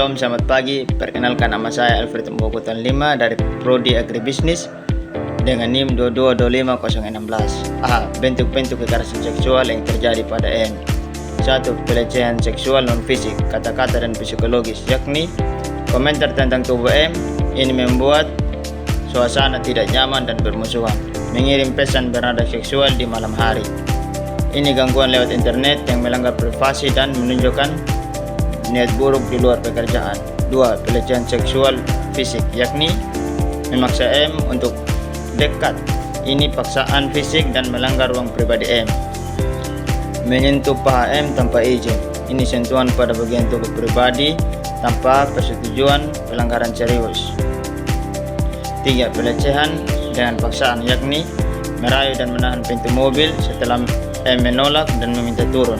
Shalom, selamat pagi. Perkenalkan, nama saya Alfred Mbokutan 5 dari Prodi Agribisnis dengan NIM 2225016. Bentuk-bentuk kekerasan seksual yang terjadi pada M. 1. Pelecehan seksual non-fisik, kata-kata dan psikologis, yakni komentar tentang tubuh M. Ini membuat suasana tidak nyaman dan bermusuhan. Mengirim pesan bernada seksual di malam hari. Ini gangguan lewat internet yang melanggar privasi dan menunjukkan niat buruk di luar pekerjaan. 2. Pelecehan seksual fisik, yakni memaksa M untuk dekat. Ini paksaan fisik dan melanggar ruang pribadi M. Menyentuh paha M tanpa izin. Ini sentuhan pada bagian tubuh pribadi tanpa persetujuan, pelanggaran serius. 3. Pelecehan dengan paksaan, yakni merayu dan menahan pintu mobil setelah M menolak dan meminta turun.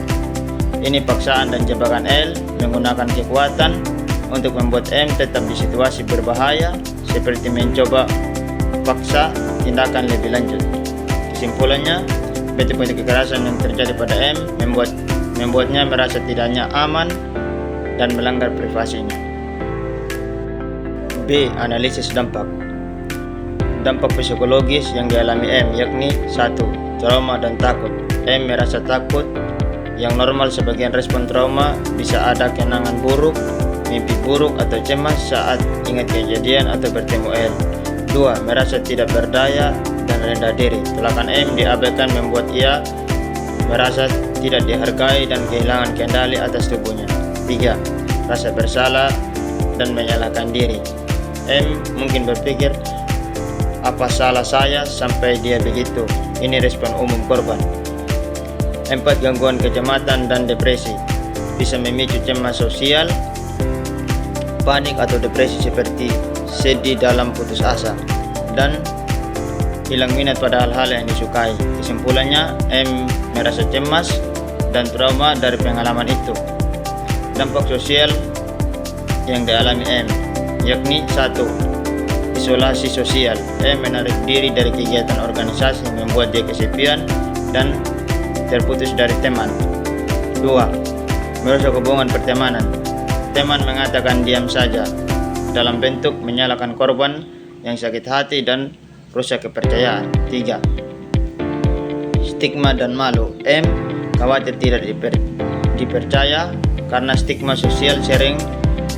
Ini paksaan dan jebakan L menggunakan kekuatan untuk membuat M tetap di situasi berbahaya, seperti mencoba paksa tindakan lebih lanjut. Kesimpulannya, bentuk-bentuk kekerasan yang terjadi pada M membuatnya merasa tidaknya aman dan melanggar privasinya. B. Analisis dampak. Dampak psikologis yang dialami M, yakni 1. Trauma dan takut. M merasa takut. Yang normal sebagian respon trauma bisa ada kenangan buruk, mimpi buruk atau cemas saat ingat kejadian atau bertemu L. 2. Merasa tidak berdaya dan rendah diri. Tindakan M diabaikan membuat ia merasa tidak dihargai dan kehilangan kendali atas tubuhnya. 3. Rasa bersalah dan menyalahkan diri. M mungkin berpikir, apa salah saya sampai dia begitu? Ini respon umum korban. 4. Gangguan kecemasan dan depresi. Bisa memicu cemas sosial, panik atau depresi seperti sedih dalam putus asa, dan hilang minat pada hal-hal yang disukai. Kesimpulannya, M merasa cemas dan trauma dari pengalaman itu. Dampak sosial yang dialami M, yakni 1. Isolasi sosial. M menarik diri dari kegiatan organisasi yang membuat dia kesepian dan terputus dari teman. 2. Merusak hubungan pertemanan. Teman mengatakan diam saja, dalam bentuk menyalahkan korban yang sakit hati dan rusak kepercayaan. 3. Stigma dan malu. M khawatir tidak dipercaya karena stigma sosial sering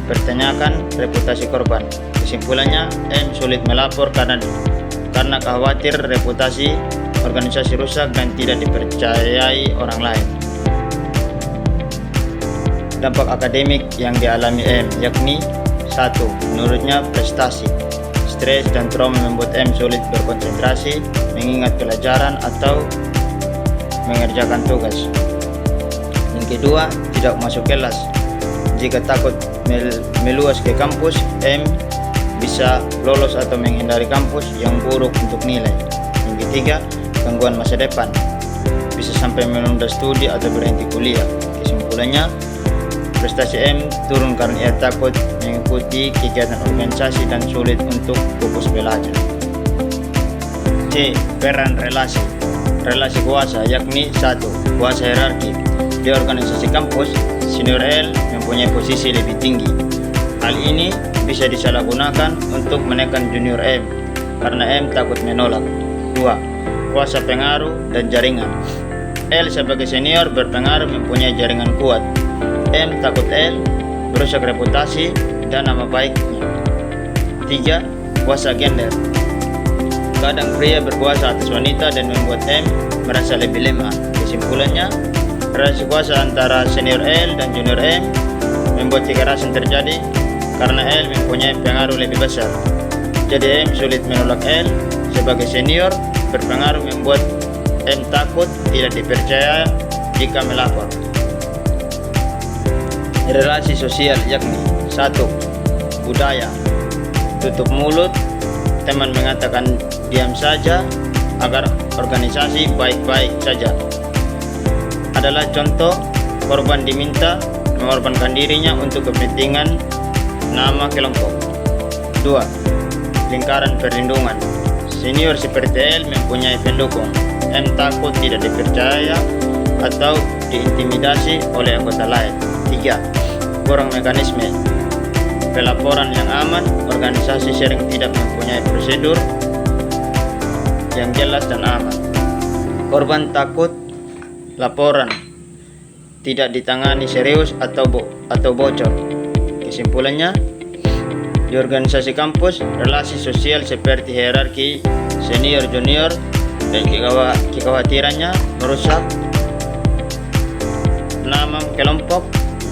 pertanyakan reputasi korban. Kesimpulannya, M sulit melapor karena khawatir reputasi organisasi rusak dan tidak dipercayai orang lain. Dampak akademik yang dialami M, yakni 1. Menurutnya prestasi. Stres dan trauma membuat M sulit berkonsentrasi, mengingat pelajaran atau mengerjakan tugas. Yang kedua, tidak masuk kelas. Jika takut meluas ke kampus, M bisa lolos atau menghindari kampus yang buruk untuk nilai. Yang ketiga, gangguan masa depan. Bisa sampai menunda studi atau berhenti kuliah. Kesimpulannya, prestasi M turun karena ia takut mengikuti kegiatan organisasi dan sulit untuk fokus belajar. C. Peran relasi. Relasi kuasa, yakni 1. Kuasa hierarki. Di organisasi kampus, senior L mempunyai posisi lebih tinggi. Hal ini bisa disalahgunakan untuk menekan junior M karena M takut menolak. 2. Kuasa pengaruh dan jaringan. L sebagai senior berpengaruh, mempunyai jaringan kuat. M takut L merusak reputasi dan nama baiknya. 3. Kuasa gender. Kadang pria berkuasa atas wanita dan membuat M merasa lebih lemah. Kesimpulannya, relasi kuasa antara senior L dan junior M membuat kekerasan terjadi karena L mempunyai pengaruh lebih besar. Jadi M sulit menolak L sebagai senior. Berpengaruh membuat M takut tidak dipercaya jika melapor. Relasi sosial, yakni 1. Budaya. Tutup mulut. Teman mengatakan diam saja agar organisasi baik-baik saja. Adalah contoh, korban diminta mengorbankan dirinya untuk kepentingan nama kelompok. 2. Lingkaran perlindungan. Senior seperti L mempunyai pendukung. M takut tidak dipercaya atau diintimidasi oleh anggota lain. 3. Kurang mekanisme. pelaporan yang aman, organisasi sering tidak mempunyai prosedur yang jelas dan aman. Korban takut laporan tidak ditangani serius atau bocor. Kesimpulannya, di organisasi kampus, relasi sosial seperti hierarki senior junior dan kekhawatirannya merusak nama kelompok,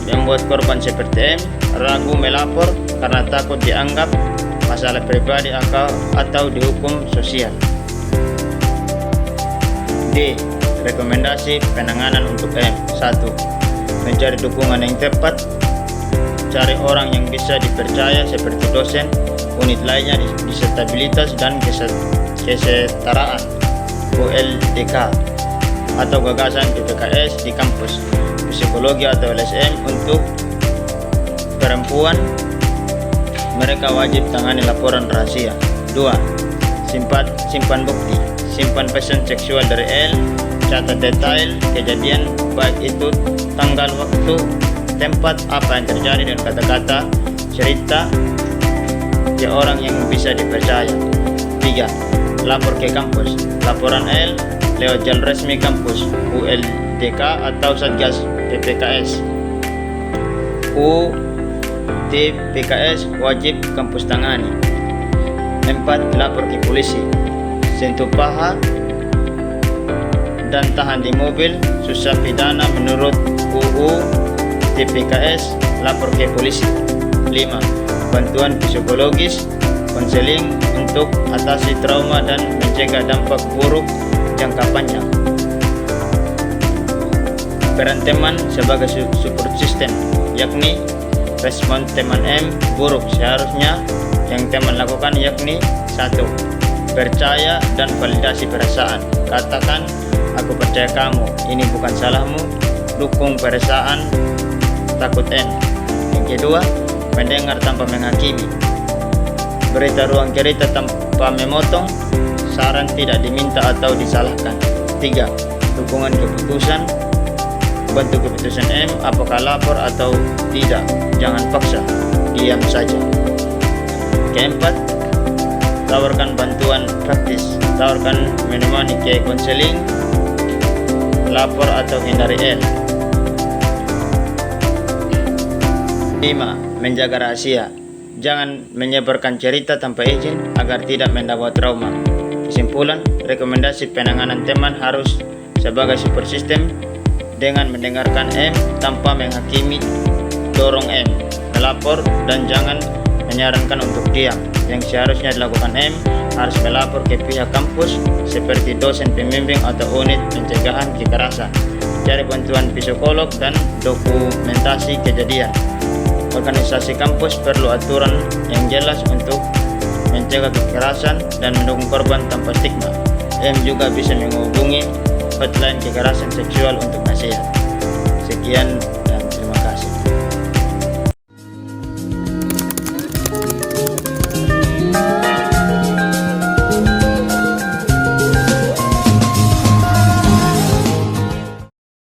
membuat korban seperti M ragu melapor karena takut dianggap masalah pribadi atau dihukum sosial. D. Rekomendasi penanganan untuk M. 1. Mencari dukungan yang tepat. Cari orang yang bisa dipercaya seperti dosen, unit lainnya disabilitas dan kesetaraan (ULDK) atau gagasan PPKS di kampus, psikologi atau LSM untuk perempuan. Mereka wajib tangani laporan rahasia. 2. Simpan bukti. Simpan pesan seksual dari L. Catat detail kejadian, baik itu tanggal, waktu, tempat, apa yang terjadi, dan kata-kata cerita ke orang yang bisa dipercaya. 3. Lapor ke kampus. Laporan L lewat jalur resmi kampus, ULDK atau Satgas PPKS. UTPKS wajib kampus tangani. 4. Lapor ke polisi. Sentuh paha dan tahan di mobil, susah pidana menurut UU TPKS, lapor ke polisi. 5. Bantuan psikologis, konseling untuk atasi trauma dan mencegah dampak buruk jangka panjang. Peran teman sebagai support system, yakni respon teman M buruk seharusnya yang teman lakukan, yakni 1. Percaya dan validasi perasaan. Katakan, aku percaya kamu, ini bukan salahmu. Dukung perasaan takut M. Yang kedua, mendengar tanpa menghakimi. Berita ruang cerita tanpa memotong. Saran tidak diminta atau disalahkan. 3. Dukungan keputusan. Bantu keputusan M, apakah lapor atau tidak. Jangan paksa, diam saja. Keempat, tawarkan bantuan praktis. Tawarkan menemani ke konseling, lapor atau hindari L. 5. Menjaga rahasia. Jangan menyebarkan cerita tanpa izin agar tidak mendapat trauma. Kesimpulan, rekomendasi penanganan teman harus sebagai support system dengan mendengarkan M tanpa menghakimi, dorong M melapor, dan jangan menyarankan untuk diam. Yang seharusnya dilakukan M harus melapor ke pihak kampus seperti dosen pembimbing atau unit pencegahan kekerasan. Cari bantuan psikolog dan dokumentasi kejadian. Organisasi kampus perlu aturan yang jelas untuk mencegah kekerasan dan mendukung korban tanpa stigma. M juga bisa menghubungi hotline kekerasan seksual untuk nasihat. Sekian